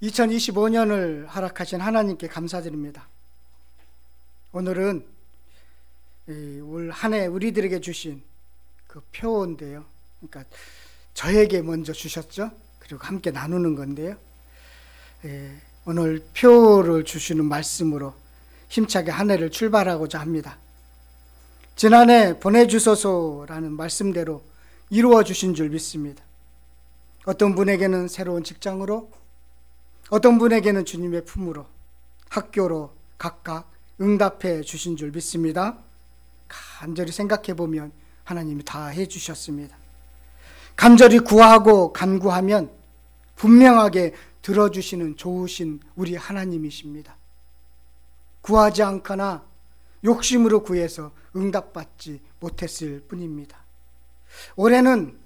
2025년을 허락하신 하나님께 감사드립니다. 오늘은 올 한 해 우리들에게 주신 그 표인데요. 그러니까 저에게 먼저 주셨죠. 그리고 함께 나누는 건데요. 오늘 표를 주시는 말씀으로 힘차게 한 해를 출발하고자 합니다. 지난해 보내주소서라는 말씀대로 이루어 주신 줄 믿습니다. 어떤 분에게는 새로운 직장으로, 어떤 분에게는 주님의 품으로, 학교로 각각 응답해 주신 줄 믿습니다. 간절히 생각해 보면 하나님이 다 해주셨습니다. 간절히 구하고 간구하면 분명하게 들어주시는 좋으신 우리 하나님이십니다. 구하지 않거나 욕심으로 구해서 응답받지 못했을 뿐입니다. 올해는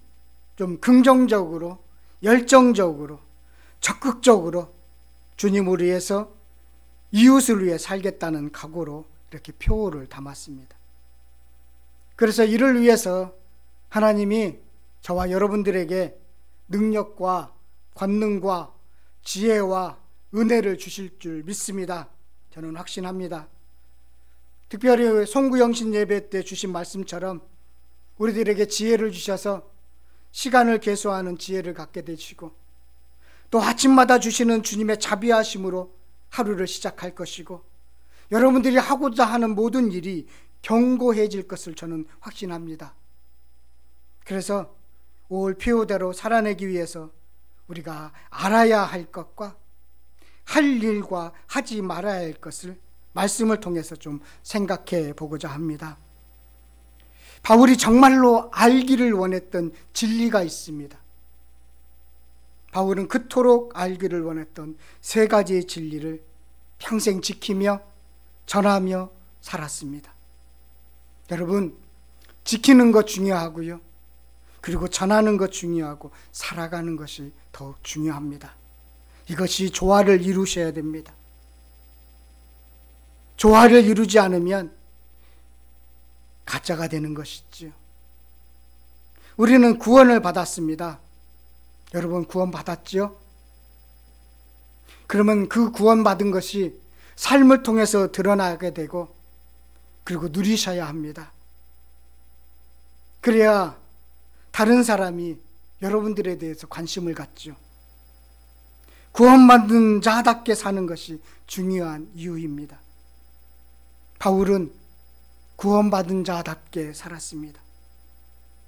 좀 긍정적으로, 열정적으로, 적극적으로 주님을 위해서, 이웃을 위해 살겠다는 각오로 이렇게 표를 담았습니다. 그래서 이를 위해서 하나님이 저와 여러분들에게 능력과 권능과 지혜와 은혜를 주실 줄 믿습니다. 저는 확신합니다. 특별히 송구영신 예배 때 주신 말씀처럼 우리들에게 지혜를 주셔서 시간을 계수하는 지혜를 갖게 되시고, 또 아침마다 주시는 주님의 자비하심으로 하루를 시작할 것이고, 여러분들이 하고자 하는 모든 일이 견고해질 것을 저는 확신합니다. 그래서 올 표대로 살아내기 위해서 우리가 알아야 할 것과 할 일과 하지 말아야 할 것을 말씀을 통해서 좀 생각해 보고자 합니다. 바울이 정말로 알기를 원했던 진리가 있습니다. 바울은 그토록 알기를 원했던 세 가지의 진리를 평생 지키며 전하며 살았습니다. 여러분, 지키는 것 중요하고요, 그리고 전하는 것 중요하고 살아가는 것이 더욱 중요합니다. 이것이 조화를 이루셔야 됩니다. 조화를 이루지 않으면 가짜가 되는 것이지요. 우리는 구원을 받았습니다. 여러분, 구원 받았죠? 그러면 그 구원받은 것이 삶을 통해서 드러나게 되고, 그리고 누리셔야 합니다. 그래야 다른 사람이 여러분들에 대해서 관심을 갖죠. 구원받은 자답게 사는 것이 중요한 이유입니다. 바울은 구원받은 자답게 살았습니다.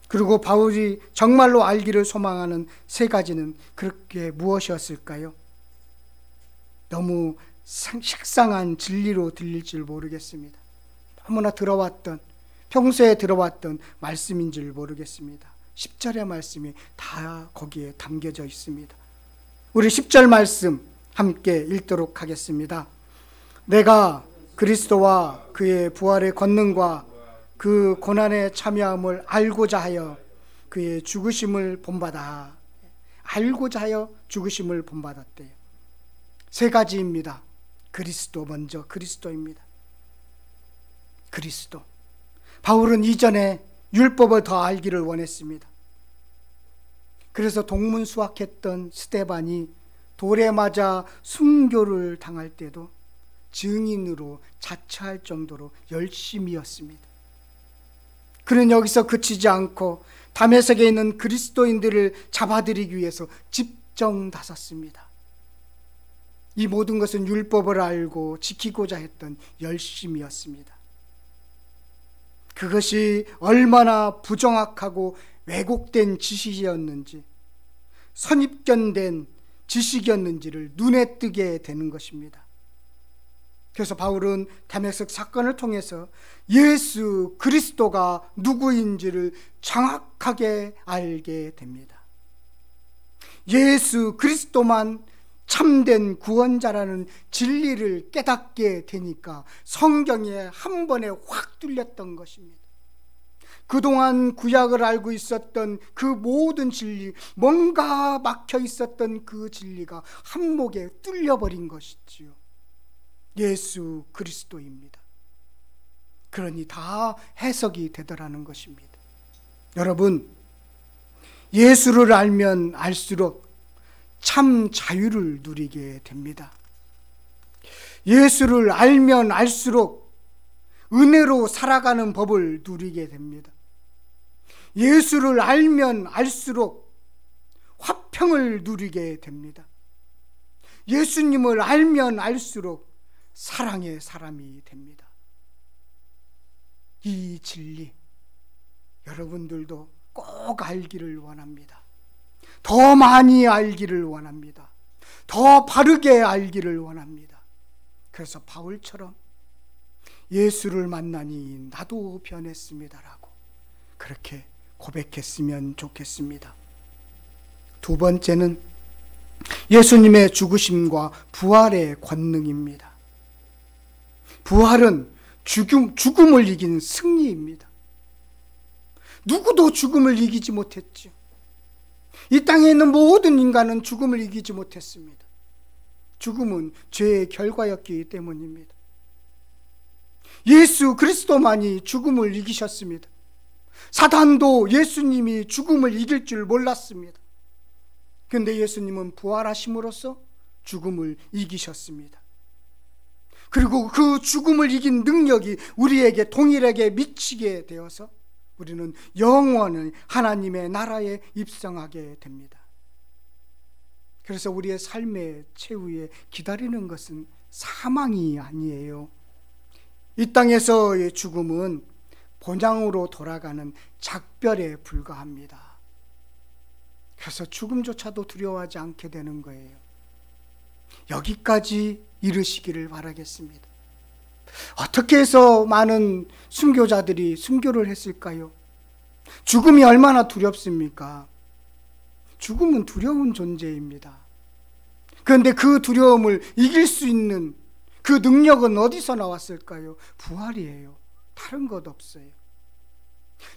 그리고 바울이 정말로 알기를 소망하는 세 가지는 그렇게 무엇이었을까요? 너무 식상한 진리로 들릴 줄 모르겠습니다. 너무나 평소에 들어왔던 말씀인 줄 모르겠습니다. 10절의 말씀이 다 거기에 담겨져 있습니다. 우리 10절 말씀 함께 읽도록 하겠습니다. 내가 그리스도와 그의 부활의 권능과 그 고난에 참여함을 알고자 하여 그의 죽으심을 본받아. 알고자 하여 죽으심을 본받았대요. 세 가지입니다. 그리스도, 먼저 그리스도입니다. 그리스도. 바울은 이전에 율법을 더 알기를 원했습니다. 그래서 동문수학했던 스데반이 돌에 맞아 순교를 당할 때도 증인으로 자처할 정도로 열심이었습니다. 그는 여기서 그치지 않고 다메섹에 있는 그리스도인들을 잡아들이기 위해서 집정다섰습니다. 이 모든 것은 율법을 알고 지키고자 했던 열심이었습니다. 그것이 얼마나 부정확하고 왜곡된 지식이었는지, 선입견된 지식이었는지를 눈에 뜨게 되는 것입니다. 그래서 바울은 다메섹 사건을 통해서 예수 그리스도가 누구인지를 정확하게 알게 됩니다. 예수 그리스도만 참된 구원자라는 진리를 깨닫게 되니까 성경에 한 번에 확 뚫렸던 것입니다. 그동안 구약을 알고 있었던 그 모든 진리, 뭔가 막혀 있었던 그 진리가 한목에 뚫려버린 것이지요. 예수 그리스도입니다. 그러니 다 해석이 되더라는 것입니다. 여러분, 예수를 알면 알수록 참 자유를 누리게 됩니다. 예수를 알면 알수록 은혜로 살아가는 법을 누리게 됩니다. 예수를 알면 알수록 화평을 누리게 됩니다. 예수님을 알면 알수록 사랑의 사람이 됩니다. 이 진리 여러분들도 꼭 알기를 원합니다. 더 많이 알기를 원합니다. 더 바르게 알기를 원합니다. 그래서 바울처럼 예수를 만나니 나도 변했습니다라고 그렇게 고백했으면 좋겠습니다. 두 번째는 예수님의 죽으심과 부활의 권능입니다. 부활은 죽음을 이긴 승리입니다. 누구도 죽음을 이기지 못했죠. 이 땅에 있는 모든 인간은 죽음을 이기지 못했습니다. 죽음은 죄의 결과였기 때문입니다. 예수 그리스도만이 죽음을 이기셨습니다. 사단도 예수님이 죽음을 이길 줄 몰랐습니다. 그런데 예수님은 부활하심으로써 죽음을 이기셨습니다. 그리고 그 죽음을 이긴 능력이 우리에게 동일하게 미치게 되어서 우리는 영원히 하나님의 나라에 입성하게 됩니다. 그래서 우리의 삶의 최후에 기다리는 것은 사망이 아니에요. 이 땅에서의 죽음은 본향으로 돌아가는 작별에 불과합니다. 그래서 죽음조차도 두려워하지 않게 되는 거예요. 여기까지 이르시기를 바라겠습니다. 어떻게 해서 많은 순교자들이 순교를 했을까요? 죽음이 얼마나 두렵습니까? 죽음은 두려운 존재입니다. 그런데 그 두려움을 이길 수 있는 그 능력은 어디서 나왔을까요? 부활이에요. 다른 것 없어요.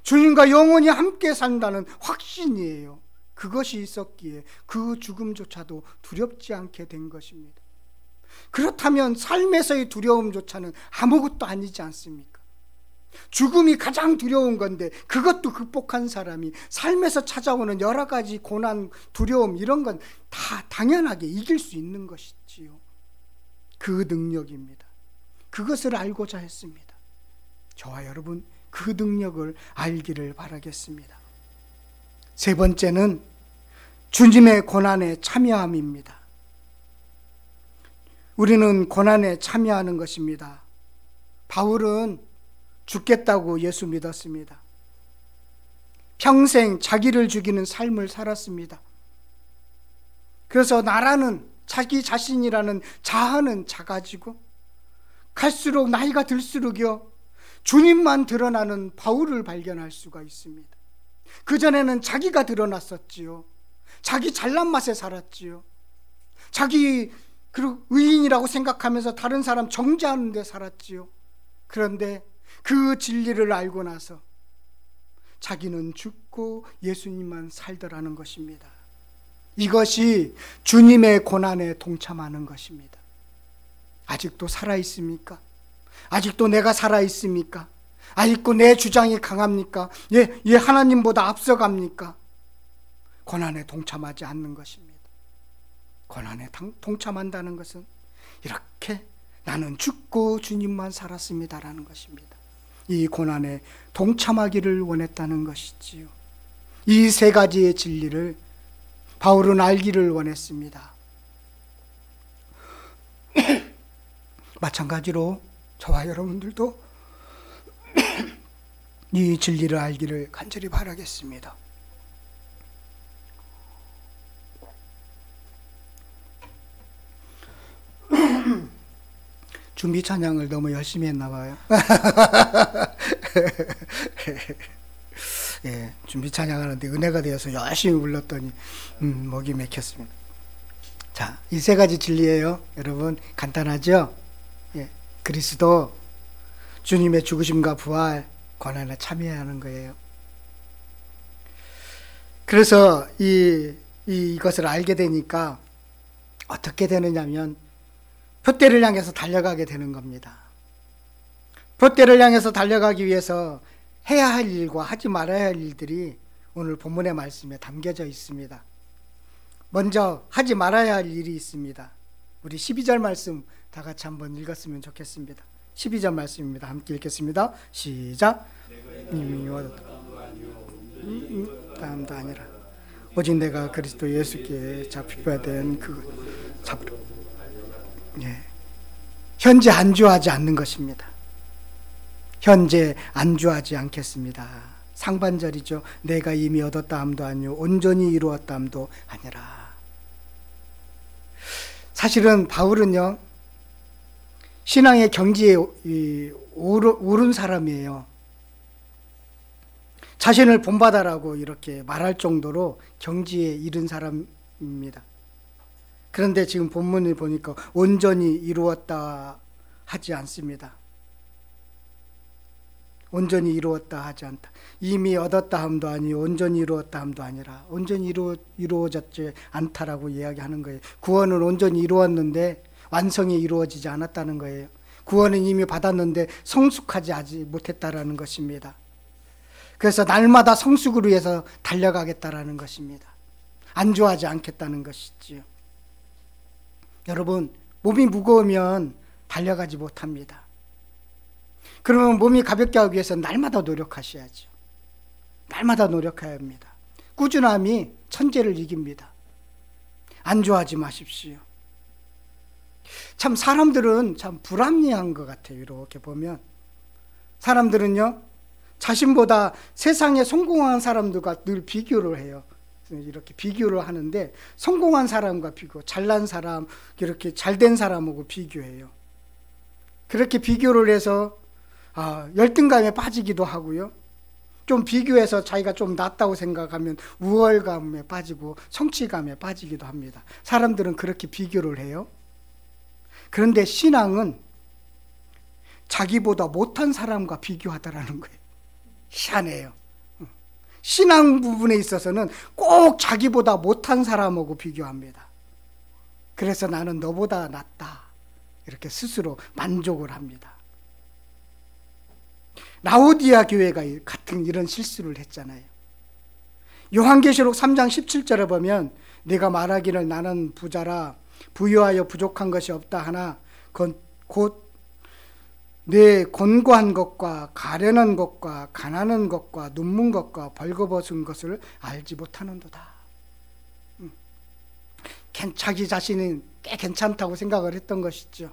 주님과 영원히 함께 산다는 확신이에요. 그것이 있었기에 그 죽음조차도 두렵지 않게 된 것입니다. 그렇다면 삶에서의 두려움조차는 아무것도 아니지 않습니까? 죽음이 가장 두려운 건데 그것도 극복한 사람이 삶에서 찾아오는 여러 가지 고난, 두려움 이런 건 다 당연하게 이길 수 있는 것이지요. 그 능력입니다. 그것을 알고자 했습니다. 저와 여러분 그 능력을 알기를 바라겠습니다. 세 번째는 주님의 고난에 참여함입니다. 우리는 고난에 참여하는 것입니다. 바울은 죽겠다고 예수 믿었습니다. 평생 자기를 죽이는 삶을 살았습니다. 그래서 나라는 자기 자신이라는 자아는 작아지고 갈수록 나이가 들수록요 주님만 드러나는 바울을 발견할 수가 있습니다. 그전에는 자기가 드러났었지요. 자기 잘난 맛에 살았지요. 자기 의인이라고 생각하면서 다른 사람 정죄하는 데 살았지요. 그런데 그 진리를 알고 나서 자기는 죽고 예수님만 살더라는 것입니다. 이것이 주님의 고난에 동참하는 것입니다. 아직도 살아있습니까? 아직도 내가 살아있습니까? 아직도 내 주장이 강합니까? 얘 하나님보다 앞서갑니까? 고난에 동참하지 않는 것입니다. 고난에 동참한다는 것은 이렇게 나는 죽고 주님만 살았습니다라는 것입니다. 이 고난에 동참하기를 원했다는 것이지요. 이 세 가지의 진리를 바울은 알기를 원했습니다. 마찬가지로 저와 여러분들도 이 진리를 알기를 간절히 바라겠습니다. 준비 찬양을 너무 열심히 했나 봐요. 예, 준비 찬양하는데 은혜가 되어서 열심히 불렀더니 목이 막혔습니다. 자, 이 세 가지 진리예요. 여러분 간단하죠? 예, 그리스도 주님의 죽으심과 부활 고난에 참여하는 거예요. 그래서 이것을 알게 되니까 어떻게 되느냐면 돛대를 향해서 달려가게 되는 겁니다. 돛대를 향해서 달려가기 위해서 해야 할 일과 하지 말아야 할 일들이 오늘 본문의 말씀에 담겨져 있습니다. 먼저 하지 말아야 할 일이 있습니다. 우리 12절 말씀 다 같이 한번 읽었으면 좋겠습니다. 12절 말씀입니다. 함께 읽겠습니다. 시작. 이미 다음도 아니라 오직 내가 그리스도 예수께 잡혀야 된 그 잡으려. 현재 안주하지 않는 것입니다. 현재 안주하지 않겠습니다. 상반절이죠. 내가 이미 얻었다 함도 아니요 온전히 이루었다 함도 아니라. 사실은 바울은요, 신앙의 경지에 오른 사람이에요. 자신을 본받아라고 이렇게 말할 정도로 경지에 이른 사람입니다. 그런데 지금 본문을 보니까 온전히 이루었다 하지 않습니다. 온전히 이루었다 하지 않다. 이미 얻었다 함도 아니요 온전히 이루었다 함도 아니라 온전히 이루어졌지 않다라고 이야기하는 거예요. 구원은 온전히 이루었는데 완성이 이루어지지 않았다는 거예요. 구원은 이미 받았는데 성숙하지 못했다라는 것입니다. 그래서 날마다 성숙을 위해서 달려가겠다라는 것입니다. 안주하지 않겠다는 것이지요. 여러분, 몸이 무거우면 달려가지 못합니다. 그러면 몸이 가볍게 하기 위해서 날마다 노력하셔야죠. 날마다 노력해야 합니다. 꾸준함이 천재를 이깁니다. 안주하지 마십시오. 참 사람들은 참 불합리한 것 같아요. 이렇게 보면 사람들은요, 자신보다 세상에 성공한 사람들과 늘 비교를 해요. 이렇게 비교를 하는데 성공한 사람과 잘난 사람, 이렇게 잘된 사람하고 비교해요. 그렇게 비교를 해서 열등감에 빠지기도 하고요. 좀 비교해서 자기가 좀 낫다고 생각하면 우월감에 빠지고 성취감에 빠지기도 합니다. 사람들은 그렇게 비교를 해요. 그런데 신앙은 자기보다 못한 사람과 비교하다라는 거예요. 희한해요. 신앙 부분에 있어서는 꼭 자기보다 못한 사람하고 비교합니다. 그래서 나는 너보다 낫다, 이렇게 스스로 만족을 합니다. 라오디아 교회가 같은 이런 실수를 했잖아요. 요한계시록 3장 17절에 보면 내가 말하기를 나는 부자라 부유하여 부족한 것이 없다 하나 곧 내 곤고한 것과 가련한 것과 가난한 것과 눈문 것과 벌거벗은 것을 알지 못하는도다. 자기 자신이 꽤 괜찮다고 생각을 했던 것이죠.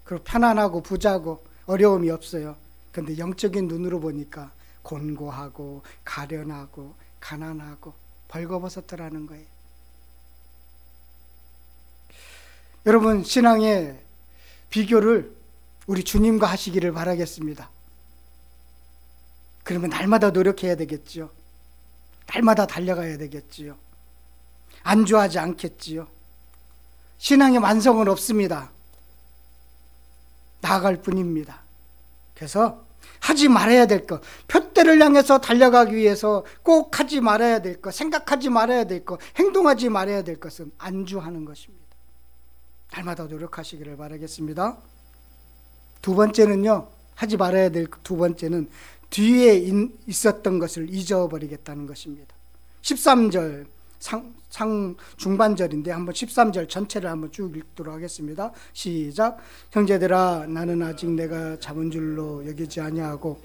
그리고 편안하고 부자고 어려움이 없어요. 그런데 영적인 눈으로 보니까 곤고하고 가련하고 가난하고 벌거벗었더라는 거예요. 여러분, 신앙의 비교를 우리 주님과 하시기를 바라겠습니다. 그러면 날마다 노력해야 되겠지요. 날마다 달려가야 되겠지요. 안주하지 않겠지요. 신앙의 완성은 없습니다. 나아갈 뿐입니다. 그래서 하지 말아야 될 것, 표대를 향해서 달려가기 위해서 꼭 하지 말아야 될 것, 생각하지 말아야 될 것, 행동하지 말아야 될 것은 안주하는 것입니다. 날마다 노력하시기를 바라겠습니다. 두 번째는요, 하지 말아야 될 두 번째는 뒤에 있었던 것을 잊어버리겠다는 것입니다. 13절 중반절인데 한번 13절 전체를 한번 쭉 읽도록 하겠습니다. 시작. 형제들아, 나는 아직 내가 잡은 줄로 여기지 아니하고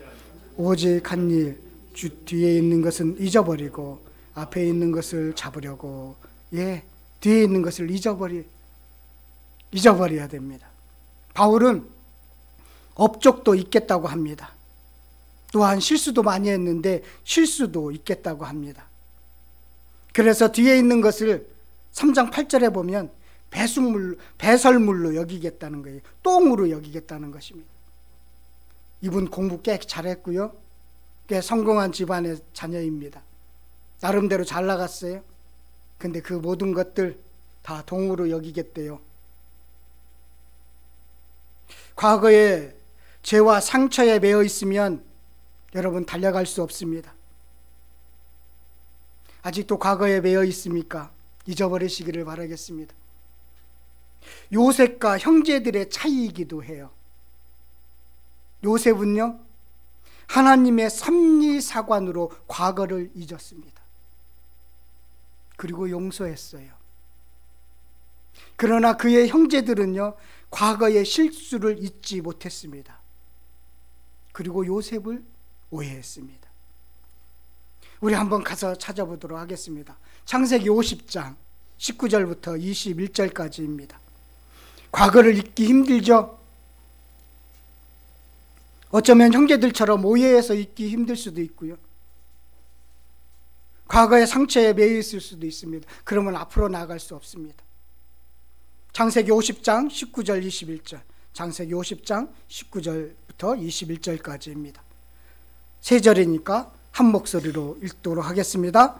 오직 한 일, 주 뒤에 있는 것은 잊어버리고 앞에 있는 것을 잡으려고. 뒤에 있는 것을 잊어버려야 됩니다. 바울은 업적도 있겠다고 합니다. 또한 실수도 많이 했는데 실수도 있겠다고 합니다. 그래서 뒤에 있는 것을 3장 8절에 보면 배설물로 여기겠다는 거예요. 똥으로 여기겠다는 것입니다. 이분 공부 꽤 잘했고요. 꽤 성공한 집안의 자녀입니다. 나름대로 잘 나갔어요. 근데 그 모든 것들 다 동으로 여기겠대요. 과거에 죄와 상처에 매여 있으면 여러분 달려갈 수 없습니다. 아직도 과거에 매여 있습니까? 잊어버리시기를 바라겠습니다. 요셉과 형제들의 차이이기도 해요. 요셉은요, 하나님의 섭리사관으로 과거를 잊었습니다. 그리고 용서했어요. 그러나 그의 형제들은요, 과거의 실수를 잊지 못했습니다. 그리고 요셉을 오해했습니다. 우리 한번 가서 찾아보도록 하겠습니다. 창세기 50장 19절부터 21절까지입니다. 과거를 잊기 힘들죠? 어쩌면 형제들처럼 오해해서 잊기 힘들 수도 있고요. 과거의 상처에 매여 있을 수도 있습니다. 그러면 앞으로 나아갈 수 없습니다. 창세기 50장 19절 21절, 창세기 50장 19절부터 21절까지입니다. 세 절이니까 한 목소리로 읽도록 하겠습니다.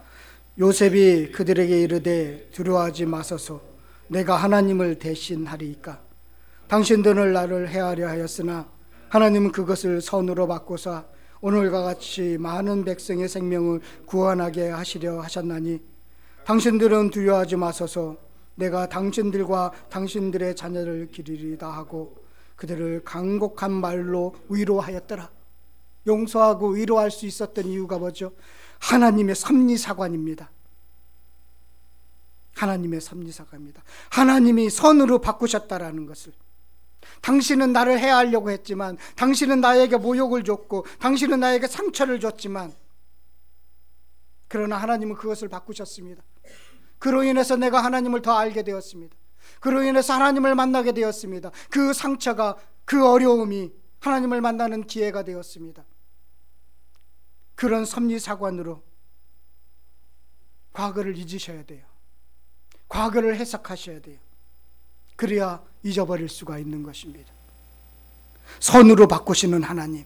요셉이 그들에게 이르되 두려워하지 마소서. 내가 하나님을 대신하리이까. 당신들은 나를 해하려 하였으나 하나님은 그것을 선으로 바꾸사 오늘과 같이 많은 백성의 생명을 구원하게 하시려 하셨나니 당신들은 두려워하지 마소서. 내가 당신들과 당신들의 자녀를 기르리다 하고 그들을 간곡한 말로 위로하였더라. 용서하고 위로할 수 있었던 이유가 뭐죠? 하나님의 섭리사관입니다. 하나님의 섭리사관입니다. 하나님이 선으로 바꾸셨다라는 것을. 당신은 나를 해하려고 했지만, 당신은 나에게 모욕을 줬고, 당신은 나에게 상처를 줬지만, 그러나 하나님은 그것을 바꾸셨습니다. 그로 인해서 내가 하나님을 더 알게 되었습니다. 그로 인해서 하나님을 만나게 되었습니다. 그 상처가, 그 어려움이 하나님을 만나는 기회가 되었습니다. 그런 섭리사관으로 과거를 잊으셔야 돼요. 과거를 해석하셔야 돼요. 그래야 잊어버릴 수가 있는 것입니다. 선으로 바꾸시는 하나님,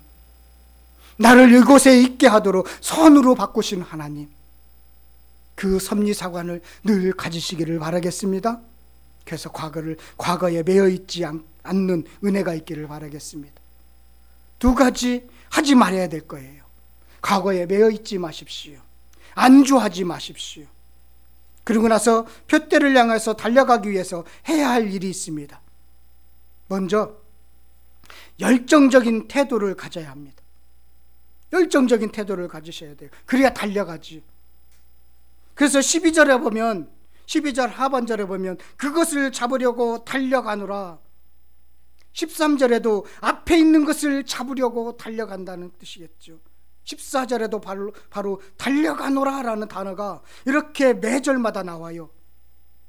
나를 이곳에 있게 하도록 선으로 바꾸시는 하나님, 그 섭리사관을 늘 가지시기를 바라겠습니다. 그래서 과거에 매여있지 않는 은혜가 있기를 바라겠습니다. 두 가지 하지 말아야 될 거예요. 과거에 매여있지 마십시오. 안주하지 마십시오. 그리고 나서 표대를 향해서 달려가기 위해서 해야 할 일이 있습니다. 먼저 열정적인 태도를 가져야 합니다. 열정적인 태도를 가지셔야 돼요. 그래야 달려가지요. 그래서 12절에 보면, 12절 하반절에 보면 그것을 잡으려고 달려가노라. 13절에도 앞에 있는 것을 잡으려고 달려간다는 뜻이겠죠. 14절에도 바로 달려가노라라는 단어가 이렇게 매절마다 나와요.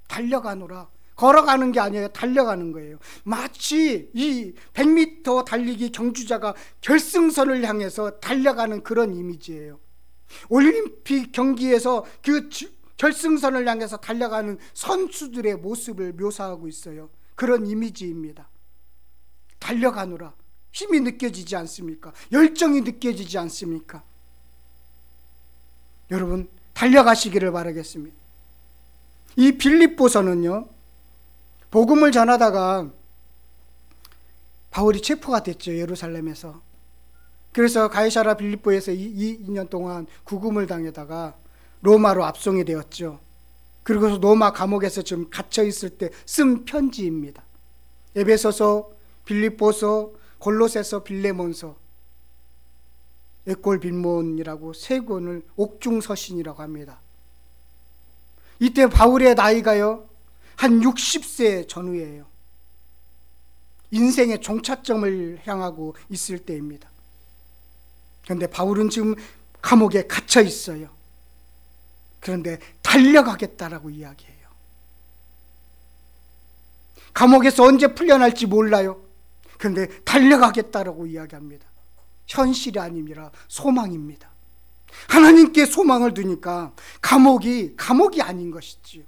달려가노라. 걸어가는 게 아니에요. 달려가는 거예요. 마치 이 100m 달리기 경주자가 결승선을 향해서 달려가는 그런 이미지예요. 올림픽 경기에서 그 결승선을 향해서 달려가는 선수들의 모습을 묘사하고 있어요. 그런 이미지입니다. 달려가노라. 힘이 느껴지지 않습니까? 열정이 느껴지지 않습니까? 여러분, 달려가시기를 바라겠습니다. 이 빌립보서는요, 복음을 전하다가 바울이 체포가 됐죠. 예루살렘에서. 그래서 가이사랴 빌립보에서 2년 동안 구금을 당하다가 로마로 압송이 되었죠. 그리고 로마 감옥에서 좀 갇혀 있을 때 쓴 편지입니다. 에베소서, 빌립보서, 골로새서, 빌레몬서, 에꼴빌몬이라고 세 권을 옥중서신이라고 합니다. 이때 바울의 나이가요, 한 60세 전후예요. 인생의 종착점을 향하고 있을 때입니다. 그런데 바울은 지금 감옥에 갇혀 있어요. 그런데 달려가겠다라고 이야기해요. 감옥에서 언제 풀려날지 몰라요. 그런데 달려가겠다라고 이야기합니다. 현실이 아닙니다. 소망입니다. 하나님께 소망을 두니까 감옥이 아닌 것이지요.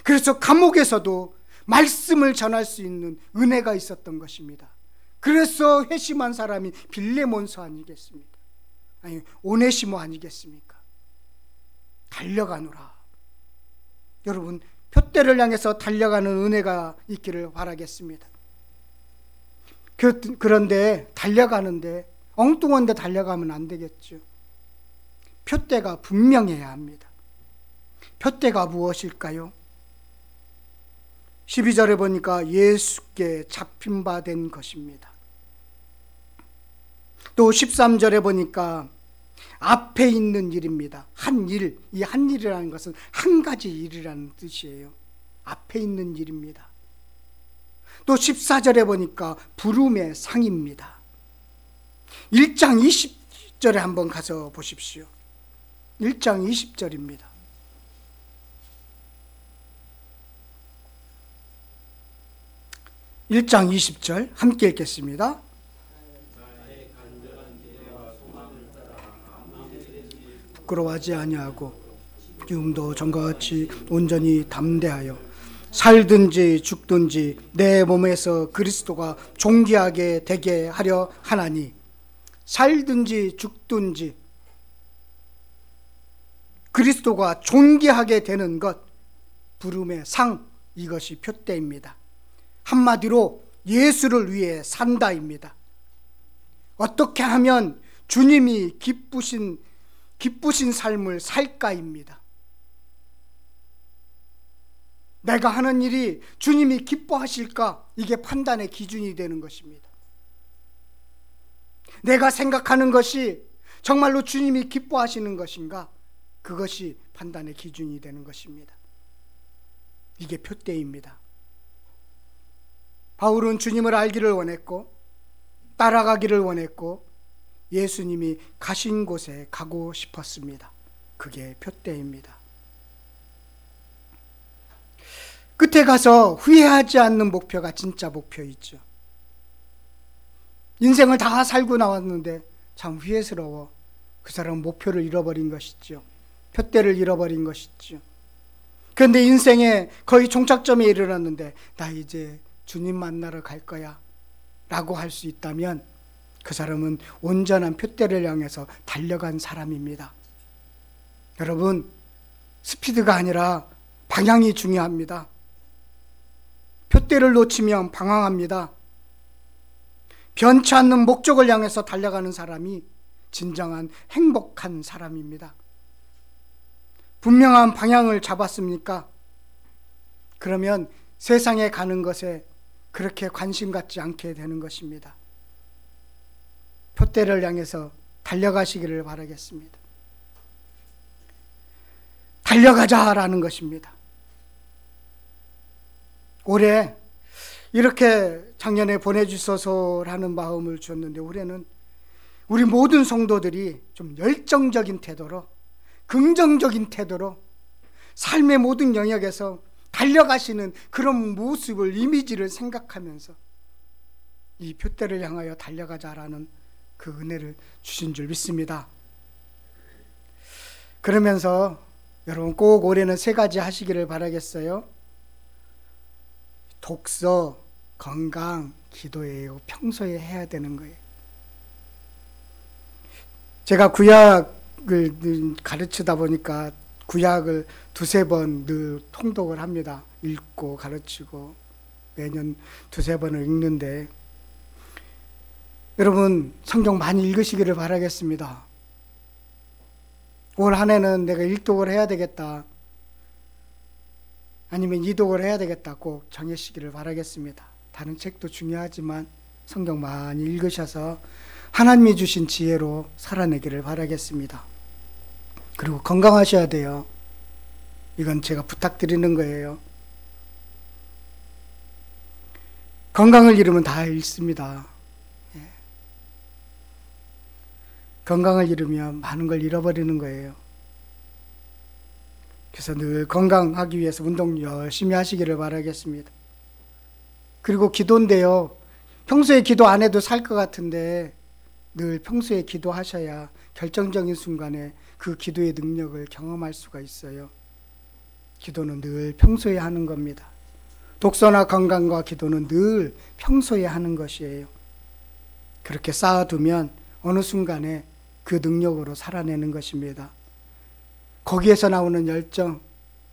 그래서 감옥에서도 말씀을 전할 수 있는 은혜가 있었던 것입니다. 그래서 회심한 사람이 빌레몬서 아니겠습니까? 아니, 오네시모 아니겠습니까? 달려가노라. 여러분, 표대를 향해서 달려가는 은혜가 있기를 바라겠습니다. 그런데 달려가는데 엉뚱한 데 달려가면 안 되겠죠. 표대가 분명해야 합니다. 표대가 무엇일까요? 12절에 보니까 예수께 잡힌 바 된 것입니다. 또 13절에 보니까 앞에 있는 일입니다. 한 일, 이 한 일이라는 것은 한 가지 일이라는 뜻이에요. 앞에 있는 일입니다. 또 14절에 보니까 부름의 상입니다. 1장 20절에 한번 가서 보십시오. 1장 20절입니다. (1장 20절) 함께 읽겠습니다. 부끄러워하지 아니하고 지금도 전과 같이 온전히 담대하여 살든지 죽든지 내 몸에서 그리스도가 존귀하게 되게 하려 하나니, 살든지 죽든지 그리스도가 존귀하게 되는 것, 부름의 상, 이것이 표대입니다. 한마디로 예수를 위해 산다입니다. 어떻게 하면 주님이 기쁘신 삶을 살까입니다. 내가 하는 일이 주님이 기뻐하실까? 이게 판단의 기준이 되는 것입니다. 내가 생각하는 것이 정말로 주님이 기뻐하시는 것인가? 그것이 판단의 기준이 되는 것입니다. 이게 표대입니다. 바울은 주님을 알기를 원했고 따라가기를 원했고 예수님이 가신 곳에 가고 싶었습니다. 그게 표대입니다. 끝에 가서 후회하지 않는 목표가 진짜 목표이죠. 인생을 다 살고 나왔는데 참 후회스러워. 그 사람은 목표를 잃어버린 것이죠. 표대를 잃어버린 것이죠. 그런데 인생의 거의 종착점에 이르렀는데 나 이제 주님 만나러 갈 거야 라고 할 수 있다면 그 사람은 온전한 표대를 향해서 달려간 사람입니다. 여러분, 스피드가 아니라 방향이 중요합니다. 표대를 놓치면 방황합니다. 변치 않는 목적을 향해서 달려가는 사람이 진정한 행복한 사람입니다. 분명한 방향을 잡았습니까? 그러면 세상에 가는 것에 그렇게 관심 갖지 않게 되는 것입니다. 표대를 향해서 달려가시기를 바라겠습니다. 달려가자라는 것입니다. 올해 이렇게 작년에 보내주소서라는 마음을 주었는데 올해는 우리 모든 성도들이 좀 열정적인 태도로, 긍정적인 태도로 삶의 모든 영역에서 달려가시는 그런 모습을, 이미지를 생각하면서 이 표대를 향하여 달려가자라는 그 은혜를 주신 줄 믿습니다. 그러면서 여러분 꼭 올해는 3가지 하시기를 바라겠어요. 독서, 건강, 기도예요. 평소에 해야 되는 거예요. 제가 구약을 가르치다 보니까 구약을 2-3번 늘 통독을 합니다. 읽고 가르치고 매년 2-3번을 읽는데 여러분 성경 많이 읽으시기를 바라겠습니다. 올 한 해는 내가 1독을 해야 되겠다, 아니면 2독을 해야 되겠다 꼭 정하시기를 바라겠습니다. 다른 책도 중요하지만 성경 많이 읽으셔서 하나님이 주신 지혜로 살아내기를 바라겠습니다. 그리고 건강하셔야 돼요. 이건 제가 부탁드리는 거예요. 건강을 잃으면 다 잃습니다. 건강을 잃으면 많은 걸 잃어버리는 거예요. 그래서 늘 건강하기 위해서 운동 열심히 하시기를 바라겠습니다. 그리고 기도인데요. 평소에 기도 안 해도 살 것 같은데 늘 평소에 기도하셔야 결정적인 순간에 그 기도의 능력을 경험할 수가 있어요. 기도는 늘 평소에 하는 겁니다. 독서나 건강과 기도는 늘 평소에 하는 것이에요. 그렇게 쌓아두면 어느 순간에 그 능력으로 살아내는 것입니다. 거기에서 나오는 열정,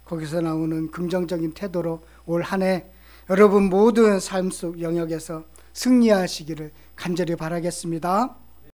거기서 나오는 긍정적인 태도로 올 한 해 여러분 모든 삶 속 영역에서 승리하시기를 간절히 바라겠습니다.